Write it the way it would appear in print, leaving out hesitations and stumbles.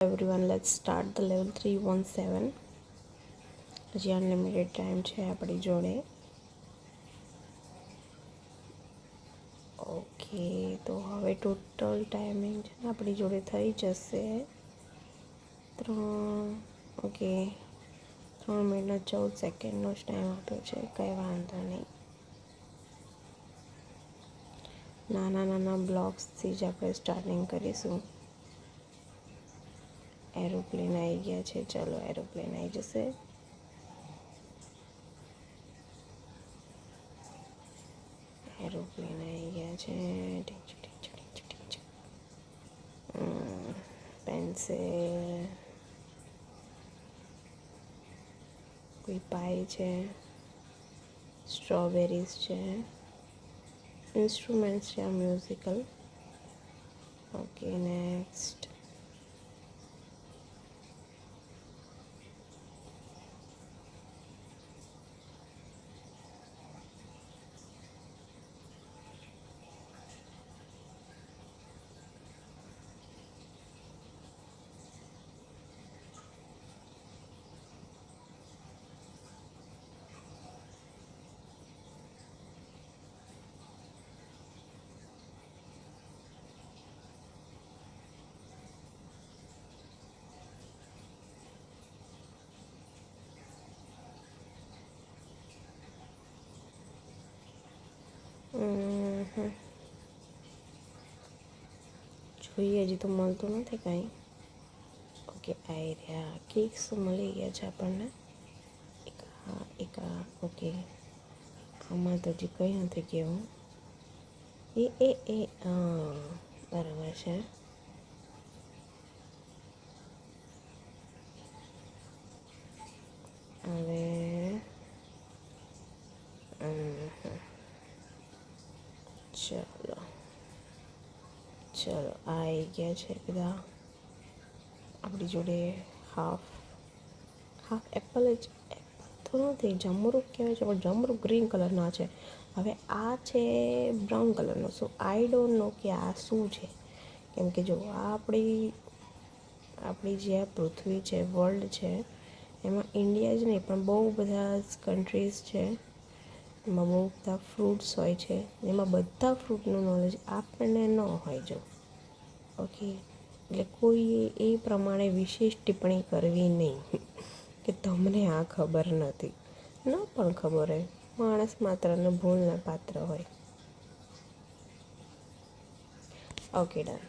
everyone, let's start the level 317. હજી unlimited time છે આપણી જોડે. ઓકે, તો હવે ટોટલ ટાઈમિંગ છે ને આપણી જોડે થઈ જશે 3 મિનિટ 14 સેકન્ડનો જ ટાઈમ આપ્યો છે. કંઈ વાંધો નહીં. નાના બ્લોક્સથી જ આપણે સ્ટાર્ટિંગ કરીશું. એરોપ્લેન આવી ગયા છે. ચલો, એરોપ્લેન આવી જશે. એરોપ્લેન આવી ગયા છે. પેન્સિલ, કોઈ પાઈ છે, સ્ટ્રોબેરીઝ છે, ઇન્સ્ટ્રુમેન્ટ્સ છે મ્યુઝિકલ. ઓકે, નેક્સ્ટ જોઈએ, હજી તો મળતું નથી કાંઈ. ઓકે, આવી રહ્યા કેક્સ મળી ગયા છે આપણને. એક ઓકે, આમાં તો હજી કંઈ નથી કહેવું. હા, બરાબર છે. હવે ચલો આવી ગયા છે બધા આપણી જોડે. હાફ એપલ જ, એપલ તો નથી, જમરૂક કહેવાય છે, પણ જમરૂક ગ્રીન કલરના છે. હવે આ છે બ્રાઉન કલરનો. સો આઈ ડોન્ટ નો કે આ શું છે, કેમ કે જો આ આપણી જે આ પૃથ્વી છે, વર્લ્ડ છે, એમાં ઇન્ડિયા જ નહીં પણ બહુ બધા કન્ટ્રીઝ છે. એમાં બહુ બધા ફ્રૂટ્સ હોય છે. એમાં બધા ફ્રૂટનું નોલેજ આપણને ન હોય. જો ઓકે, એટલે કોઈએ એ પ્રમાણે વિશેષ ટિપ્પણી કરવી નહીં કે તમને આ ખબર નથી. ન પણ ખબર હોય, માણસ માત્રને ભૂલને પાત્ર હોય. Okay, done.